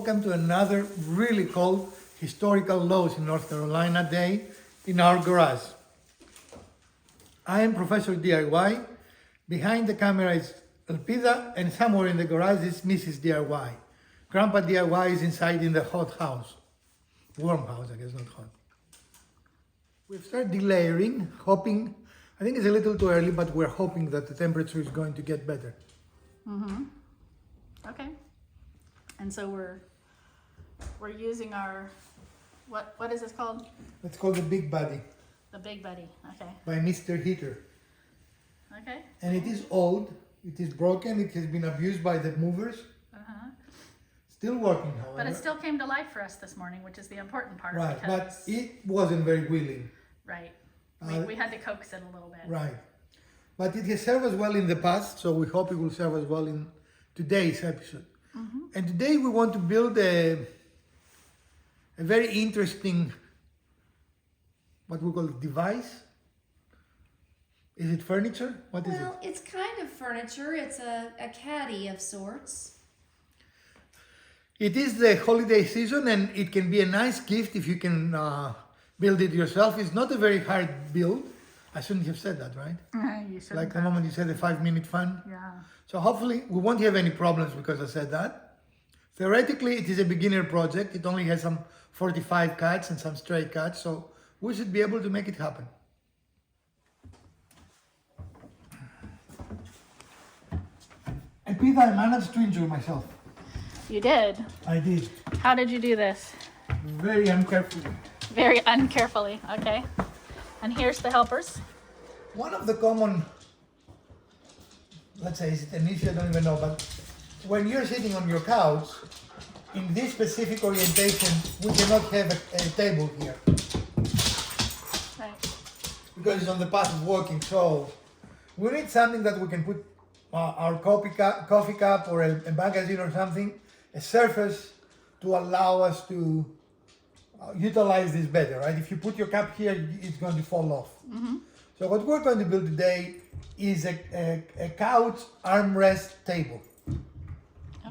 welcome to another really cold historical Lowe's in North Carolina day in our garage. I am Professor DIY. Behind the camera is Elpida, and somewhere in the garage is Mrs. DIY. Grandpa DIY is inside in the hot house. Warm house, I guess, not hot. We've started delayering, hoping, I think it's a little too early, but we're hoping that the temperature is going to get better. Okay. And so we're using our, what is this called? It's called the Big Buddy The Big Buddy. Okay. by Mr. Heater. Okay. And it is old, it is broken, it has been abused by the movers. Still working, however. But it still came to life for us this morning, which is the important part. Right, but because, it wasn't very willing. Right. We had to coax it a little bit. Right. But it has served us well in the past, so we hope it will serve us well in today's episode. And today we want to build a very interesting, what we call it, device. Is it furniture? What is it? Well, it's kind of furniture. It's a caddy of sorts. It is the holiday season and it can be a nice gift if you can build it yourself. It's not a very hard build. I shouldn't have said that, right? You should. Like the moment you said a 5-minute fun. Yeah. So hopefully we won't have any problems because I said that. Theoretically, it is a beginner project. It only has some 45 cuts and some straight cuts, so we should be able to make it happen. And Peter, I managed to injure myself. You did. I did. How did you do this? Very uncarefully. Very uncarefully. Okay. And here's the helpers. One of the common, let's say, is it an issue? I don't even know, but when you're sitting on your couch, in this specific orientation, we cannot have a table here Right. because it's on the path of walking. So we need something that we can put our coffee cup or a magazine or something, a surface to allow us to utilize this better, right? If you put your cup here, it's going to fall off. So what we're going to build today is a couch armrest table.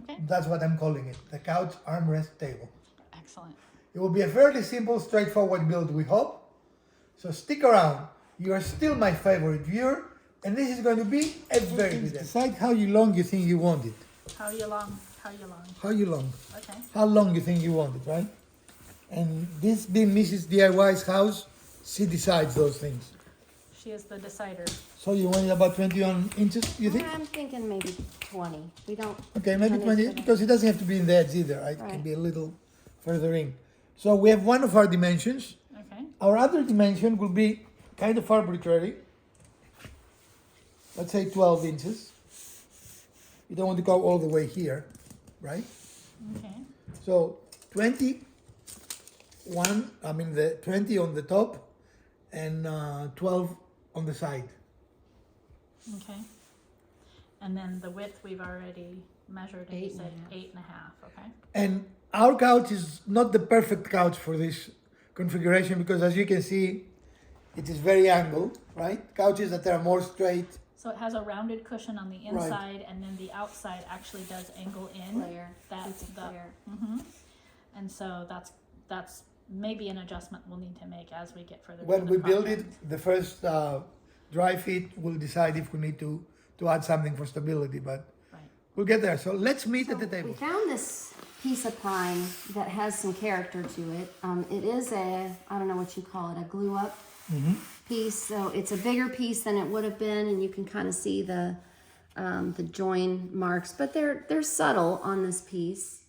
Okay. That's what I'm calling it, the couch armrest table. Excellent. It will be a fairly simple, straightforward build, we hope. So stick around. You are still my favorite viewer, and this is going to be a very good. Decide how long you think you want it. How you long? How you long? How long? Okay. How long you think you want it, right? And this being Mrs. DIY's house, she decides those things. She is the decider. So you want it about 21 inches, you think? I'm thinking maybe 20. We don't. Okay, maybe 20 20, because it doesn't have to be in the edge either, right? It can Right. be a little further in. So we have one of our dimensions. Okay. Our other dimension will be kind of arbitrary. Let's say 12 inches. You don't want to go all the way here, right? Okay. So 21, the 20 on the top and 12 on the side. Okay. And then the width we've already measured, and you 8.5. said 8.5. Okay. And our couch is not the perfect couch for this configuration because as you can see, it is very angled, right? Couches that are more straight. So it has a rounded cushion on the inside, and then the outside actually does angle in. Clear. That's It's the. clear. And so that's maybe an adjustment we'll need to make as we get further. When into we the build project. it, the first dry fit, we'll decide if we need to add something for stability, but Right. we'll get there. So let's meet at the We table. found this piece of pine that has some character to it. It is I don't know what you call it, a glue up piece. So it's a bigger piece than it would have been, and you can kind of see the join marks, but they're subtle on this piece.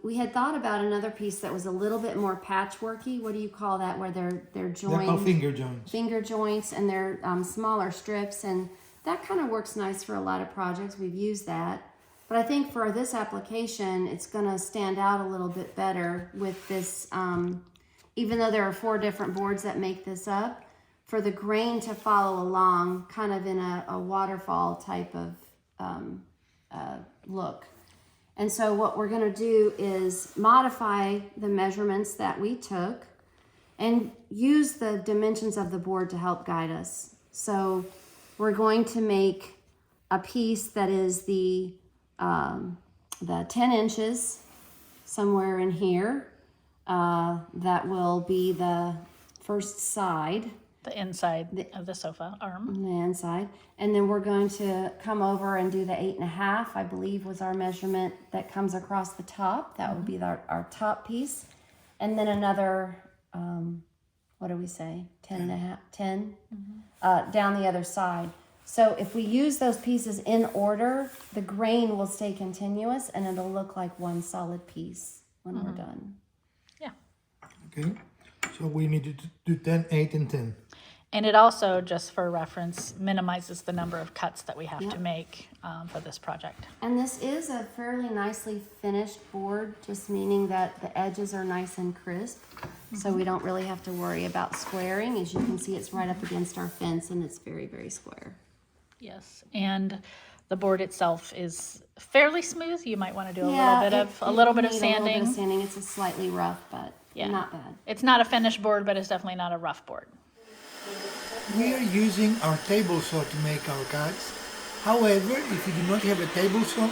We had thought about another piece that was a little bit more patchworky. What do you call that? Where they're They're joined. called finger joints. Finger joints, and they're smaller strips, and that kind of works nice for a lot of projects. We've used that, but I think for this application it's going to stand out a little bit better with this, even though there are 4 different boards that make this up, for the grain to follow along kind of in a waterfall type of look. And so what we're going to do is modify the measurements that we took and use the dimensions of the board to help guide us. So we're going to make a piece that is the 10 inches somewhere in here. That will be the first side, The inside of the sofa arm. on the inside. And then we're going to come over and do the 8.5, I believe was our measurement that comes across the top. That would be our top piece. And then another, what do we say? 10.5, 10, down the other side. So if we use those pieces in order, the grain will stay continuous and it'll look like one solid piece when we're done. Yeah. Okay, so we need to do 10, 8, and 10. And it also, just for reference, minimizes the number of cuts that we have Yep. to make for this project. And this is a fairly nicely finished board, just meaning that the edges are nice and crisp. So we don't really have to worry about squaring. As you can see, it's right up against our fence and it's very, very square. Yes, and the board itself is fairly smooth. You might want to do a Yeah, little bit of need sanding. A little bit of sanding. It's a slightly rough, but Yeah. not bad. It's not a finished board, but it's definitely not a rough board. We are using our table saw to make our cuts. However, if you do not have a table saw,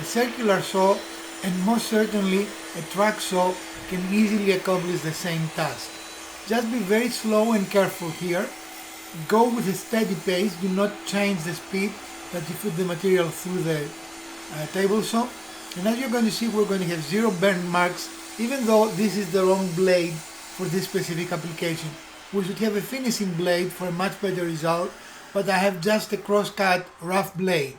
a circular saw and most certainly a track saw can easily accomplish the same task. Just be very slow and careful here. Go with a steady pace, do not change the speed that you put the material through the table saw. And as you're going to see, we're going to have 0 burn marks, even though this is the wrong blade for this specific application. We should have a finishing blade for a much better result, but I have just a cross-cut rough blade.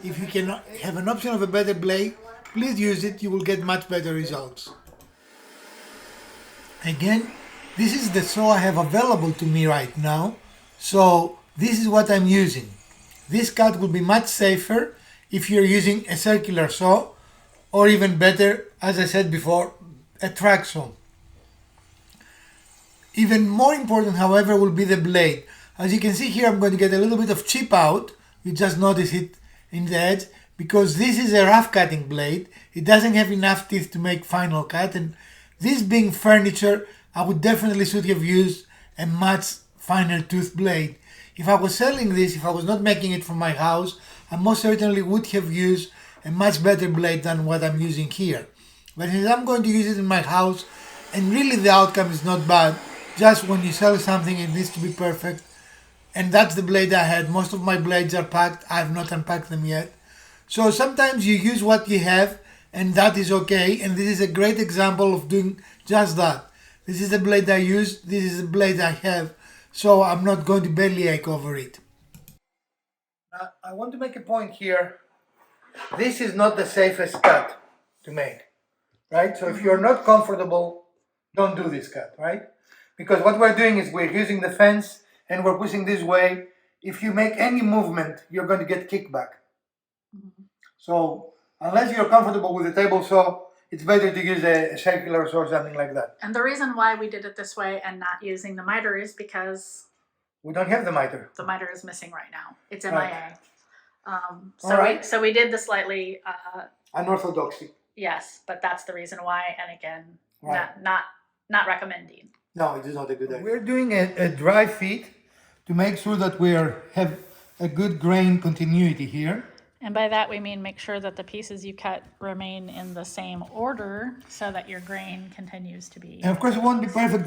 If you can have an option of a better blade, please use it, you will get much better results. Again, this is the saw I have available to me right now, so this is what I'm using. This cut will be much safer if you're using a circular saw, or even better, as I said before, a track saw. Even more important, however, will be the blade. As you can see here, I'm going to get a little bit of chip out. You just notice it in the edge, because this is a rough cutting blade. It doesn't have enough teeth to make final cut, and this being furniture, I would definitely should have used a much finer tooth blade. If I was selling this, if I was not making it for my house, I most certainly would have used a much better blade than what I'm using here. But since I'm going to use it in my house, and really the outcome is not bad, just when you sell something it needs to be perfect, and that's the blade I had. Most of my blades are packed, I have not unpacked them yet. So sometimes you use what you have, and that is okay, and this is a great example of doing just that. This is the blade I use, this is the blade I have, so I'm not going to bellyache over it. Now, I want to make a point here. This is not the safest cut to make, right? So if you're not comfortable, don't do this cut, right? Because what we're doing is we're using the fence and we're pushing this way. If you make any movement, you're going to get kickback. So unless you're comfortable with the table saw, it's better to use a circular saw or something like that. And the reason why we did it this way and not using the miter is because We don't have the miter. the miter is missing right now. It's Right. MIA. Alright. So we did the slightly, Unorthodoxy. yes, but that's the reason why. And again, Right. not recommending. No, it is not a good idea. We're doing a dry fit to make sure that we have a good grain continuity here. And by that we mean make sure that the pieces you cut remain in the same order so that your grain continues to be. And of course it won't be perfect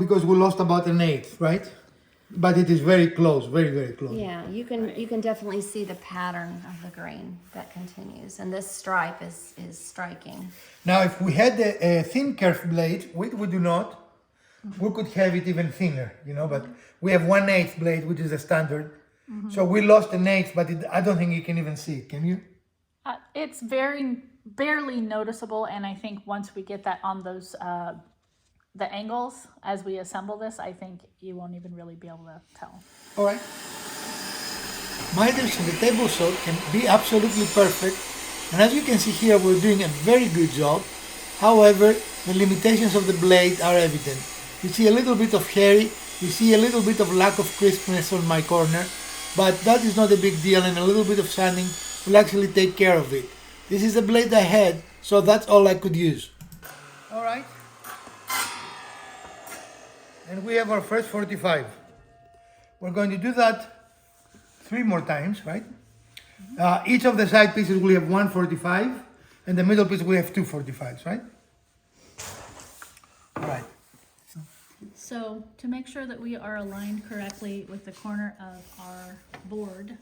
because we lost about an eighth, right? But it is very close, very, very close. Yeah, you can definitely see the pattern of the grain that continues, and this stripe is striking. Now if we had a thin kerf blade, we do not, we could have it even thinner, but we have 1/8 blade, which is the standard. So we lost an eighth, but I don't think you can even see it, can you? It's very barely noticeable, and I think once we get that on those the angles as we assemble this, I think you won't even really be able to tell. All right. Miters in the table saw can be absolutely perfect, and as you can see here, we're doing a very good job. However, the limitations of the blade are evident. You see a little bit of hairy, you see a little bit of lack of crispness on my corner, but that is not a big deal, and a little bit of sanding will actually take care of it. This is the blade I had, so that's all I could use. All right. And we have our first 45. We're going to do that 3 more times, right? Each of the side pieces will have 1 45, and the middle piece will have 2 45s, right? So to make sure that we are aligned correctly with the corner of our board,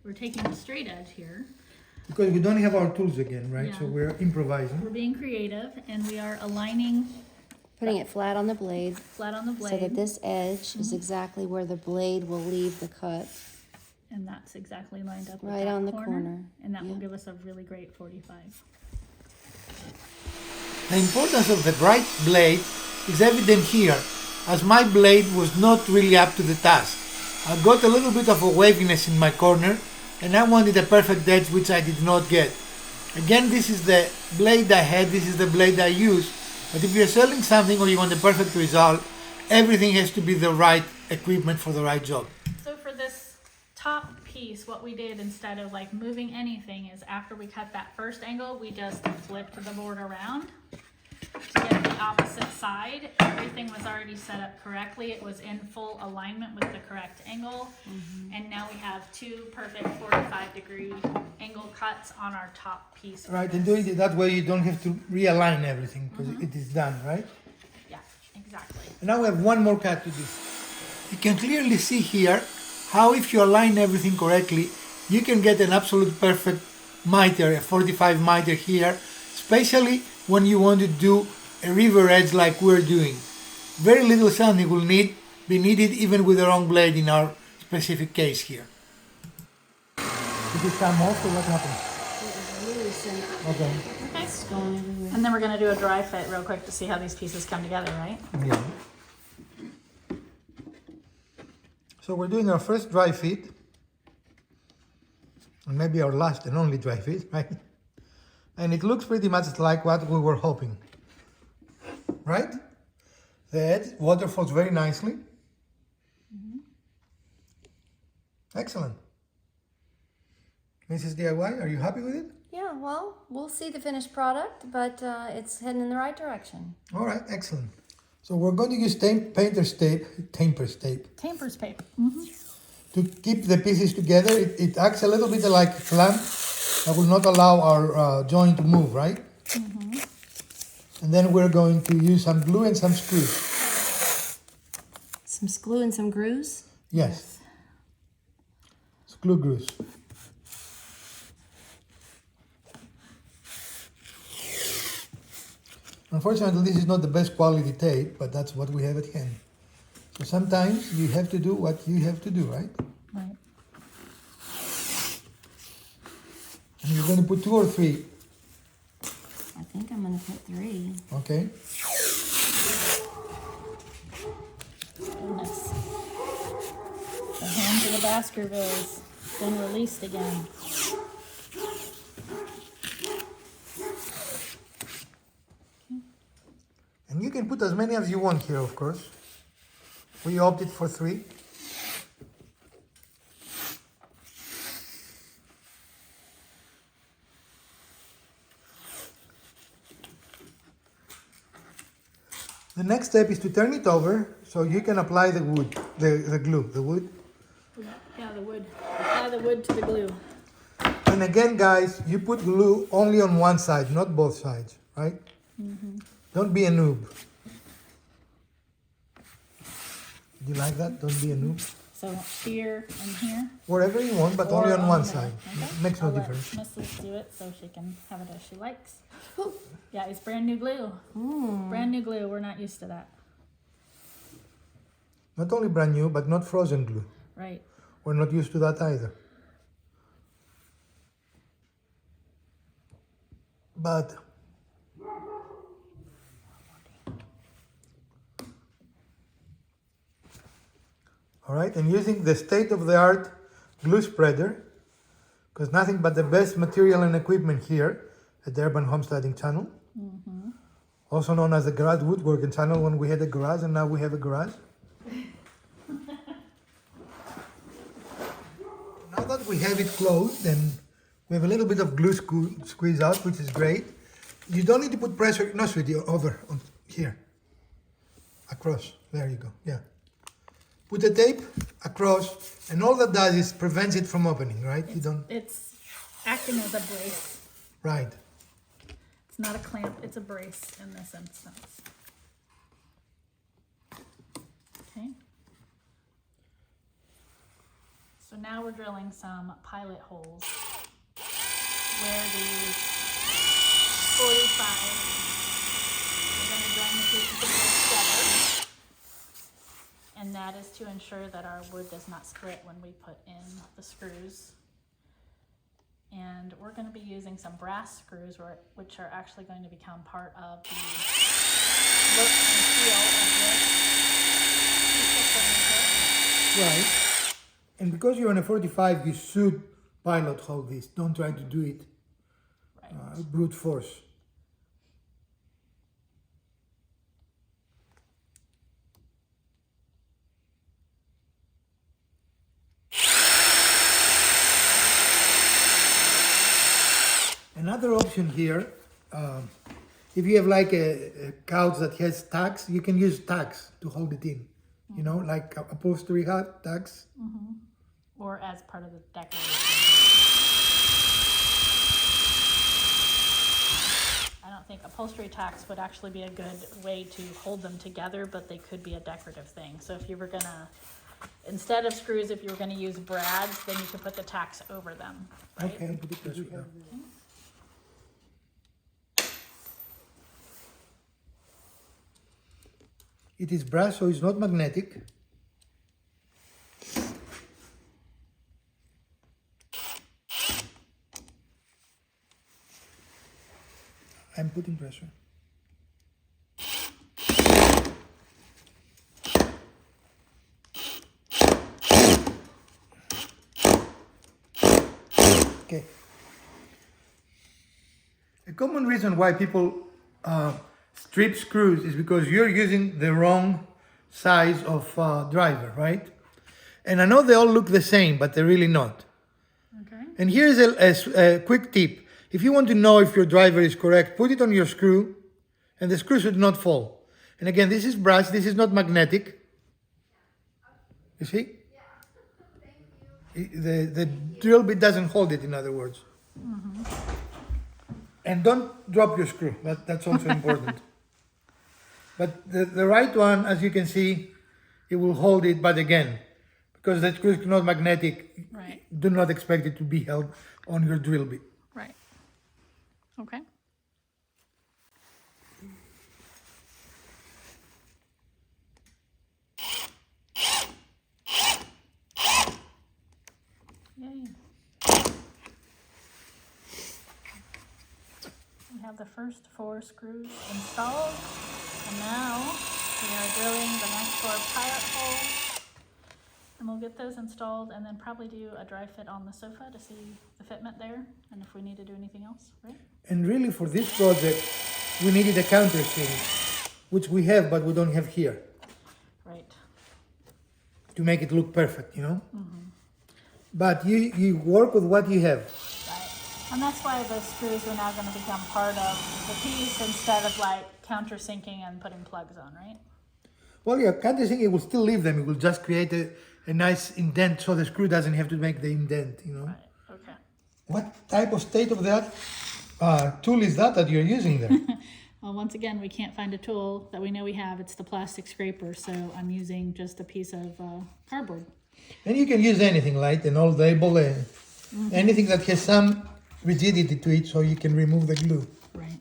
we're taking a straight edge here. Because we don't have our tools again, right? So Yeah. we're improvising. We're being creative and we are aligning Putting it flat on the blade flat on the so that blade. this edge is exactly where the blade will leave the cut. And that's exactly lined up with Right that on the corner. And that will Yeah. give us a really great 45. The importance of the right blade is evident here, as my blade was not really up to the task. I got a little bit of a waviness in my corner, and I wanted a perfect edge, which I did not get. Again, this is the blade I had, this is the blade I used, but if you're selling something or you want a perfect result, everything has to be the right equipment for the right job. So for this top piece, what we did instead of like moving anything is after we cut that first angle, we just flipped the board around to get the opposite side. Everything was already set up correctly. It was in full alignment with the correct angle. And now we have two perfect 45-degree angle cuts on our top piece. Right, and doing it that way you don't have to realign everything, because it is done, right? Yeah, exactly. And now we have one more cut to do. You can clearly see here how if you align everything correctly, you can get an absolute perfect miter, a 45 miter here, especially when you want to do a river edge like we're doing. Very little sanding will be needed even with the wrong blade in our specific case here. Did it come off or what happened? It was loose and Okay. it's going everywhere. And then we're gonna do a dry fit real quick to see how these pieces come together, right? Yeah. So we're doing our first dry fit, and maybe our last and only dry fit, right? And it looks pretty much like what we were hoping, right? The edge waterfalls very nicely. Excellent. Mrs. DIY, are you happy with it? Yeah, well, we'll see the finished product, but it's heading in the right direction. All right, excellent. So we're going to use painter's tape, Tamper's tape, Tamper's paper. to keep the pieces together. It acts a little bit like a clamp that will not allow our joint to move, right? And then we're going to use some glue and some screws. Some glue and some grooves. Yes. Glue grooves. Unfortunately, this is not the best quality tape, but that's what we have at hand. So sometimes you have to do what you have to do, right? Right. And you're going to put 2 or 3, I think I'm gonna put 3. okay? Goodness. The hands of the Baskervilles been released again. And you can put as many as you want here, of course. We opted for 3. The next step is to turn it over so you can apply the wood, the glue, the wood. Yeah, the wood. Apply the wood to the glue. And again, guys, you put glue only on one side, not both sides, right? Don't be a noob. Do you like that? Don't be a noob. So here and here. Wherever you want, but Or only on one the middle, side. okay? Makes no I'll let difference. Mrs. do it so she can have it as she likes. Ooh. Yeah, it's brand new glue. Brand new glue. We're not used to that. Not only brand new, but not frozen glue. Right. We're not used to that either. But all right, and using the state-of-the-art glue spreader, because nothing but the best material and equipment here at the Urban Homesteading Channel, also known as the Garage Woodworking Channel when we had a garage and now we have a garage. Now that we have it closed and we have a little bit of glue squeeze out, which is great. You don't need to put pressure, no sweetie, over on here, across, there you go, yeah. Put the tape across, and all that does is prevents it from opening, right? You don't, It's acting as a brace. right. It's not a clamp, it's a brace in this instance. Okay. So now we're drilling some pilot holes where the 45, we're going to join the pieces of wood together. And that is to ensure that our wood does not split when we put in the screws. And we're going to be using some brass screws, which are actually going to become part of the look and feel of this piece of furniture. Right. And because you're on a 45, you should pilot hold this. Don't try to do it brute force. Another option here, if you have like a couch that has tacks, you can use tacks to hold it in. You know, like upholstery tacks. Mm-hmm. Or as part of the decoration. I don't think upholstery tacks would actually be a good way to hold them together, but they could be a decorative thing. So if you were gonna, instead of screws, if you were gonna use brads, then you could put the tacks over them. Right? Okay, put it this way. It is brass, so it's not magnetic. I'm putting pressure. Okay. A common reason why people strip screws is because you're using the wrong size of driver, right? And I know they all look the same, but they're really not. Okay. And here's a quick tip. If you want to know if your driver is correct, put it on your screw, and the screw should not fall. And again, this is brass, this is not magnetic. You see? The drill bit doesn't hold it, in other words. Mm-hmm. And don't drop your screw, that's also important. But the right one, as you can see, it will hold it, but again, because the screw is not magnetic, Right. do not expect it to be held on your drill bit. Right. Okay. Yay. We have the first 4 screws installed, and now we are drilling the next 4 pilot holes, and we'll get those installed and then probably do a dry fit on the sofa to see the fitment there and if we need to do anything else, right? And really for this project, we needed a countersink, which we have, but we don't have here, Right. to make it look perfect, you know? Mm-hmm. But you work with what you have. Right. And that's why the screws are now going to become part of the piece instead of like countersinking and putting plugs on, right? Well, yeah, countersink, it will still leave them. It will just create a nice indent so the screw doesn't have to make the indent, you know? Right. Okay. What type of state-of-the-art tool is that you're using there? Well, once again, we can't find a tool that we know we have. It's the plastic scraper, so I'm using just a piece of cardboard. And you can use anything, like an old label, anything that has some rigidity to it so you can remove the glue. Right.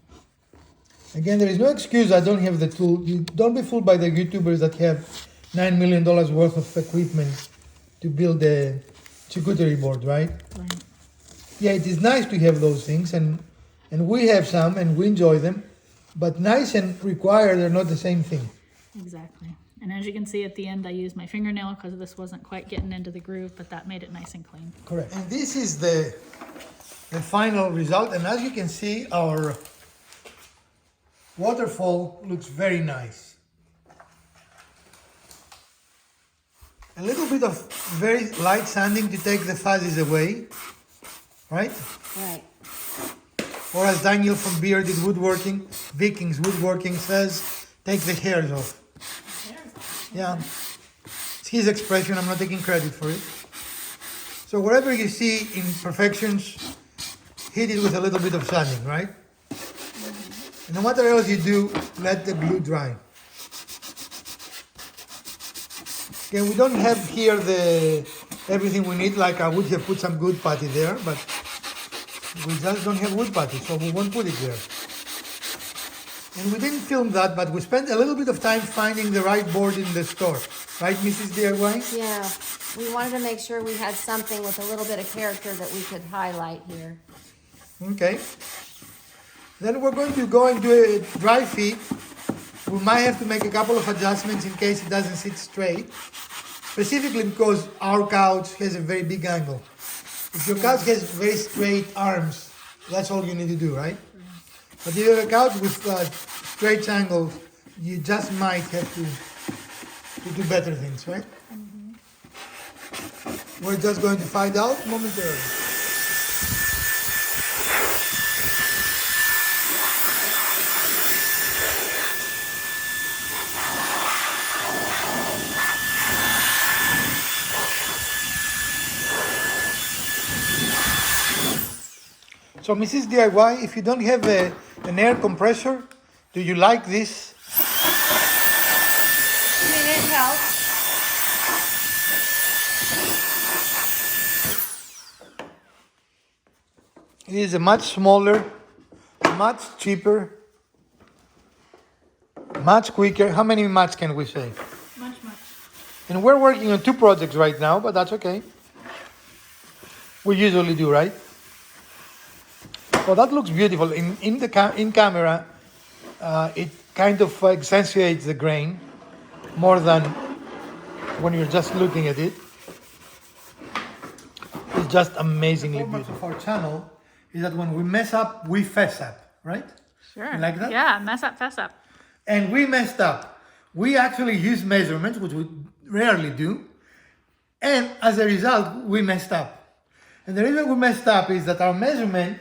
Again, there is no excuse I don't have the tool. You don't be fooled by the YouTubers that have $9 million worth of equipment to build a charcuterie board, right? Right. Yeah, it is nice to have those things, and we have some, and we enjoy them, but nice and required are not the same thing. Exactly. And as you can see at the end, I used my fingernail because this wasn't quite getting into the groove, but that made it nice and clean. Correct. And this is the final result, and as you can see, our waterfall looks very nice. A little bit of very light sanding to take the fuzzies away, right? Right. Or as Daniel from Bearded Woodworking, Vikings Woodworking says, take the hairs off. Yeah, it's his expression, I'm not taking credit for it. So wherever you see imperfections, hit it with a little bit of sanding, right? And no matter else you do, let the glue dry. Okay, we don't have here everything we need, like I would have put some wood putty there, but we just don't have wood putty, so we won't put it there. And we didn't film that, but we spent a little bit of time finding the right board in the store. Right, Mrs. DIY? Yeah, we wanted to make sure we had something with a little bit of character that we could highlight here. Okay. Then we're going to go and do a dry fit. We might have to make a couple of adjustments in case it doesn't sit straight. Specifically because our couch has a very big angle. If your couch has very straight arms, that's all you need to do, right? But if you have a couch with straight angles, you just might have to do better things, right? We're just going to find out momentarily. So Mrs. DIY, if you don't have an air compressor, do you like this? I mean, it helps. It is a much smaller, much cheaper, much quicker. How many much can we say? Much. And we're working on 2 projects right now, but that's okay. We usually do, right? So that looks beautiful. In camera, it kind of accentuates the grain more than when you're just looking at it. It's just amazingly beautiful. Of our channel is that when we mess up, we fess up, right? Sure. You like that? Yeah, mess up, fess up. And we messed up. We actually use measurements, which we rarely do. And as a result, we messed up. And the reason we messed up is that our measurement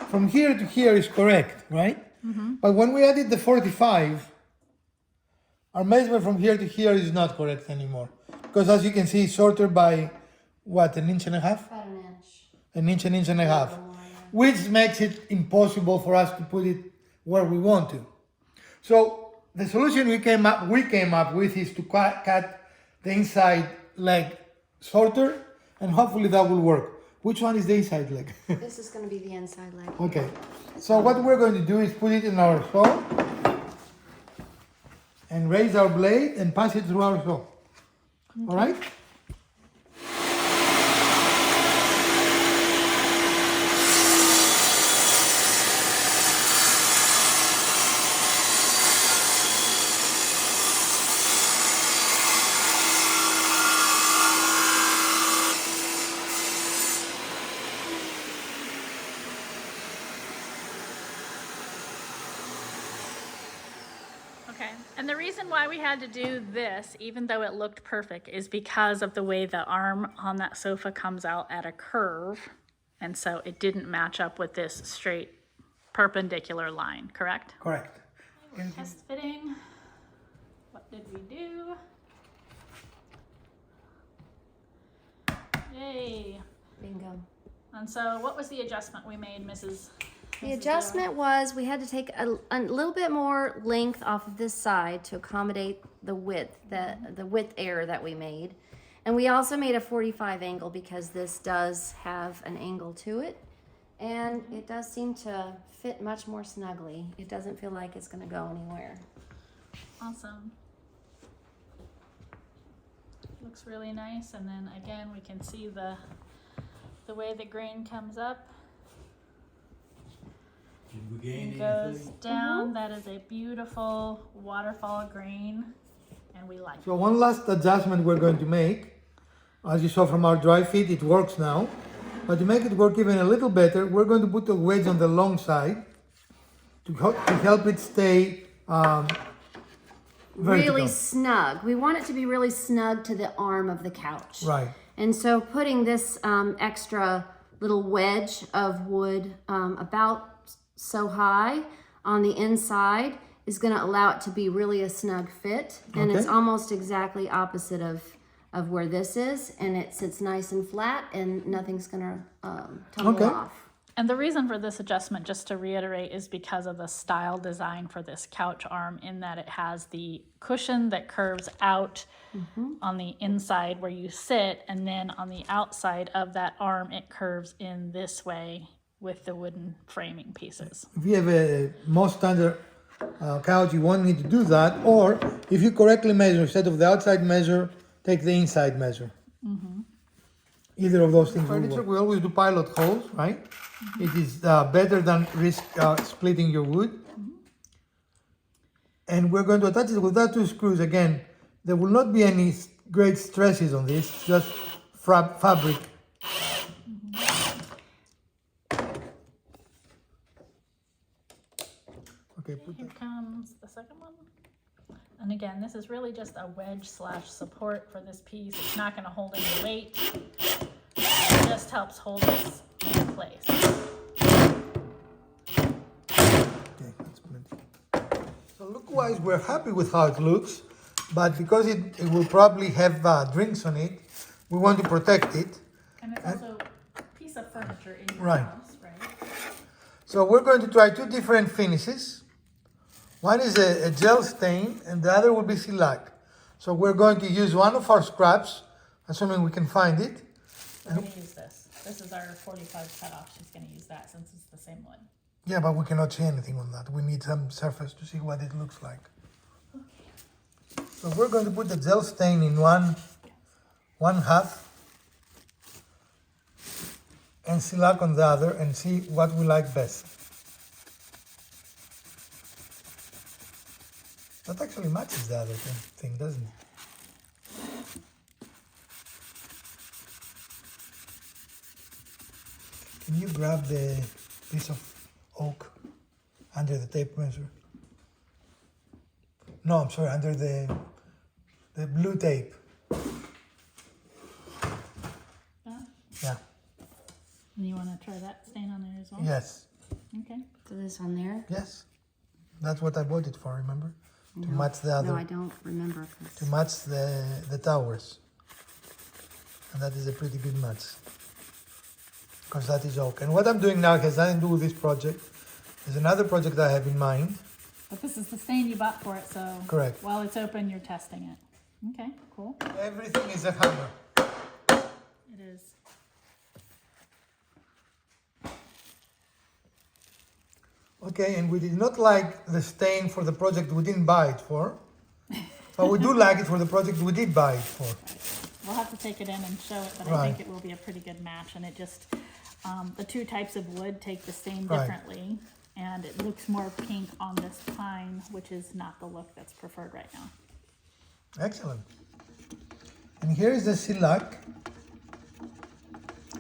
from here to here is correct, right? Mm-hmm. But when we added the 45, our measurement from here to here is not correct anymore. Because as you can see, it's shorter by, what, 1.5 inches? About an inch. An inch and a half. Which makes it impossible for us to put it where we want to. So the solution we came up with is to cut the inside leg shorter, and hopefully that will work. Which one is the inside leg? This is going to be the inside leg. Okay. So what we're going to do is put it in our saw and raise our blade and pass it through our saw. Okay. All right? Okay, and the reason why we had to do this, even though it looked perfect, is because of the way the arm on that sofa comes out at a curve. And so it didn't match up with this straight perpendicular line, correct? Correct. Test fitting. What did we do? Yay. Bingo. And so what was the adjustment we made, Mrs. The adjustment was we had to take a little bit more length off of this side to accommodate the width, the width error that we made. And we also made a 45 angle because this does have an angle to it. And it does seem to fit much more snugly. It doesn't feel like it's going to go anywhere. Awesome. Looks really nice. And then again, we can see the way the grain comes up. Did we gain It goes anything? down. That is a beautiful waterfall grain, and we like it. So one last adjustment we're going to make. As you saw from our dry fit, it works now. But to make it work even a little better, we're going to put a wedge on the long side to help it stay vertical. Really snug. We want it to be really snug to the arm of the couch. Right. And so putting this extra little wedge of wood about so high on the inside is going to allow it to be really a snug fit. And Okay. it's almost exactly opposite of where this is. And it sits nice and flat and nothing's going to tumble Okay. off. And the reason for this adjustment, just to reiterate, is because of the style design for this couch arm, in that it has the cushion that curves out on the inside where you sit, and then on the outside of that arm it curves in this way with the wooden framing pieces. If you have a more standard couch, you won't need to do that. Or if you correctly measure, instead of the outside measure, take the inside measure. Either of those things will work. We always do pilot holes, right? It is better than risk splitting your wood. And we're going to attach it with that 2 screws. Again, there will not be any great stresses on this, just fabric. Okay, put Here that. comes the second one. And again, this is really just a wedge / support for this piece. It's not going to hold any weight. It just helps hold this in place. Okay, that's plenty. So look-wise, we're happy with how it looks, but because it will probably have drinks on it, we want to protect it. And it's also a piece of furniture in your Right. house, right? So we're going to try 2 different finishes. One is a gel stain, and the other will be shellac. So we're going to use one of our scraps, assuming we can find it. We're going to use this. This is our 45 cutoff. She's going to use that since it's the same wood. Yeah, but we cannot see anything on that. We need some surface to see what it looks like. So we're going to put the gel stain in one half and shellac on the other, and see what we like best. That actually matches the other thing, doesn't it? Can you grab the piece of oak under the tape measure? No, I'm sorry, under the blue tape. Yeah. And you want to try that stain on there as well? Yes. Okay. So this on there? Yes. That's what I bought it for, remember? To No. match the other. No, I don't remember. To match the towers. And that is a pretty good match. Because that is oak. And what I'm doing now has nothing to do with this project. There's another project I have in mind. But this is the stain you bought for it, so Correct. while it's open, you're testing it. Okay, cool. Everything is a hammer. It is. Okay, and we did not like the stain for the project we didn't buy it for. But we do like it for the project we did buy it for. We'll have to take it in and show it, but I Right. think it will be a pretty good match. And it just, the 2 types of wood take the stain Right. differently. And it looks more pink on this pine, which is not the look that's preferred right now. Excellent. And here is the shellac.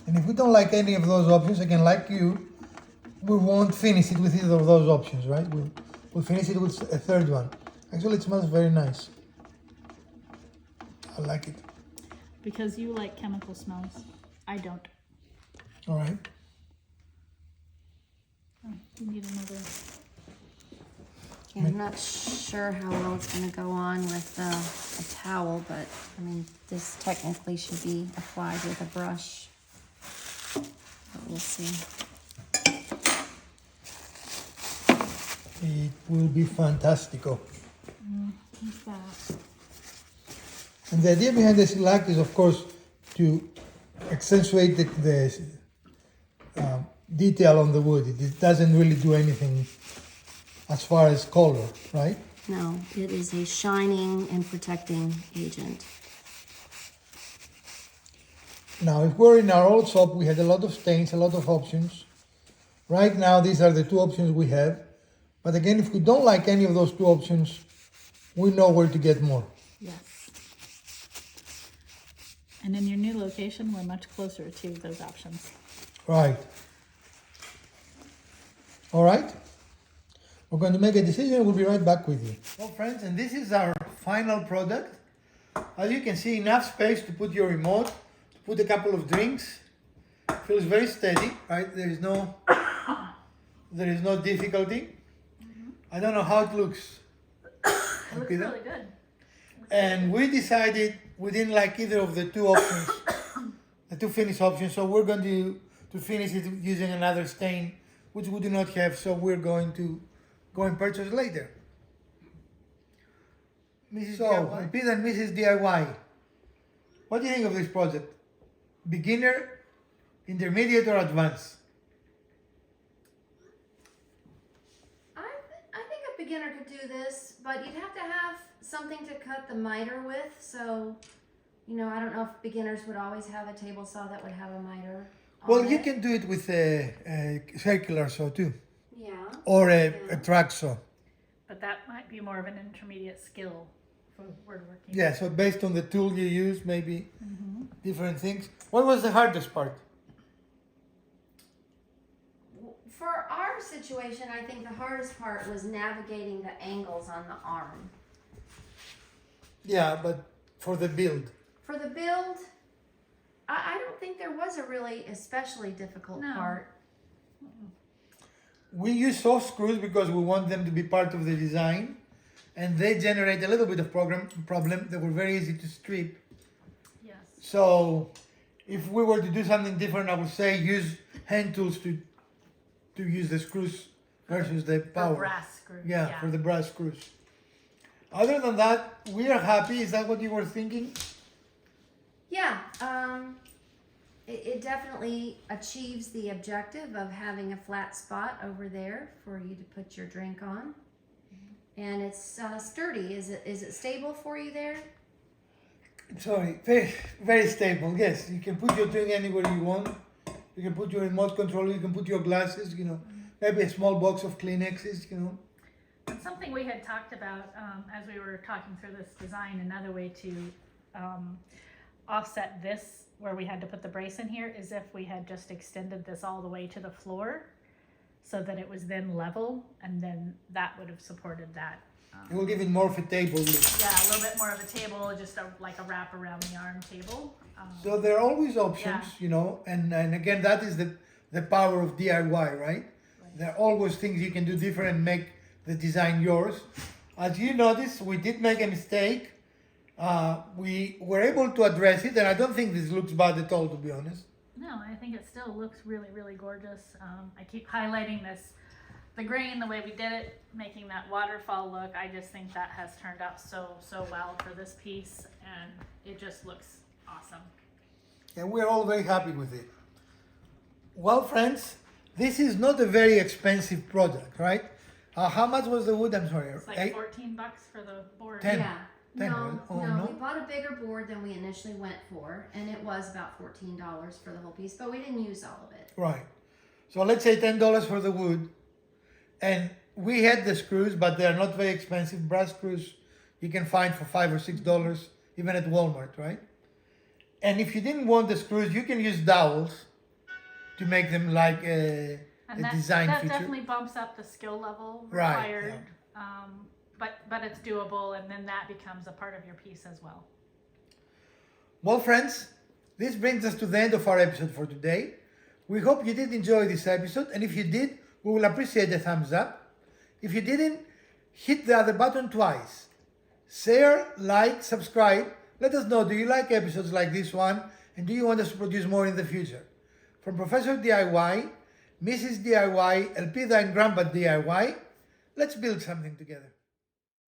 And if we don't like any of those options, again, like you, we won't finish it with either of those options, right? We'll finish it with a third one. Actually, it smells very nice. I like it. Because you like chemical smells. I don't. All right. Oh, you need another. Yeah, I'm not sure how well it's going to go on with a towel, but I mean, this technically should be applied with a brush. But we'll see. It will be fantastico. What's that? And the idea behind the shellac is, of course, to accentuate the detail on the wood. It doesn't really do anything as far as color, right? No, it is a shining and protecting agent. Now, if we're in our old shop, we had a lot of stains, a lot of options. Right now, these are the 2 options we have. But again, if we don't like any of those 2 options, we know where to get more. Yes. And in your new location, we're much closer to those options. Right. All right. We're going to make a decision. We'll be right back with you. Well, friends, and this is our final product. As you can see, enough space to put your remote, to put a couple of drinks. Feels very steady, right? There is no difficulty. I don't know how it looks. It looks really good. And we decided we didn't like either of the 2 options, the 2 finish options. So we're going to to finish it using another stain, which we do not have, so we're going to go and purchase later. Mrs. So, DIY? Pete and Mrs. DIY, what do you think of this project? Beginner, intermediate, or advanced? I think a beginner could do this, but you'd have to have something to cut the miter with. So, you know, I don't know if beginners would always have a table saw that would have a miter. Well, on you it. can do it with a circular saw too, Yeah. or a Yeah. track saw. But that might be more of an intermediate skill for woodworking. Yeah, so based on the tool you use, maybe different things. What was the hardest part? For our situation, I think the hardest part was navigating the angles on the arm. Yeah, but for the build. For the build, I don't think there was a really especially difficult No. part. We use soft screws because we want them to be part of the design, and they generate a little bit of problem. They were very easy to strip. Yes. So if we were to do something different, I would say use hand tools to use the screws versus the power. For brass screws. Yeah, for the brass screws. Other than that, we are happy. Is that what you were thinking? Yeah, it definitely achieves the objective of having a flat spot over there for you to put your drink on. And it's sturdy. Is it stable for you there? Sorry, very, very stable. Yes, you can put your drink anywhere you want. You can put your remote control. You can put your glasses. You know, maybe a small box of Kleenexes. You know. And something we had talked about as we were talking through this design, another way to offset this, where we had to put the brace in here, is if we had just extended this all the way to the floor so that it was then level, and then that would have supported that. It will give it more of a table look. Yeah, a little bit more of a table, just like a wrap around the arm table. So there are always options, Yeah. you know, and again, that is the power of DIY, right? There are always things you can do different and make the design yours. As you notice, we did make a mistake. We were able to address it, and I don't think this looks bad at all, to be honest. No, I think it still looks really, really gorgeous. I keep highlighting the grain, the way we did it, making that waterfall look. I just think that has turned out so well for this piece, and it just looks awesome. And we're all very happy with it. Well, friends, this is not a very expensive project, right? How much was the wood? I'm sorry. It's like $14 for the board. 10. Yeah. 10, No, oh, no, no? we bought a bigger board than we initially went for, and it was about $14 for the whole piece, but we didn't use all of it. Right. So let's say $10 for the wood. And we had the screws, but they're not very expensive. Brass screws you can find for $5 or $6, even at Walmart, right? And if you didn't want the screws, you can use dowels to make them like a And that design feature. definitely bumps up the skill level Right, required. But it's doable, and then that becomes a part of your piece as well. Well, friends, this brings us to the end of our episode for today. We hope you did enjoy this episode, and if you did, we will appreciate a thumbs up. If you didn't, hit the other button twice. Share, like, subscribe. Let us know, do you like episodes like this one, and do you want us to produce more in the future? From Professor DIY, Mrs. DIY, Elpida and Grandpa DIY, let's build something together.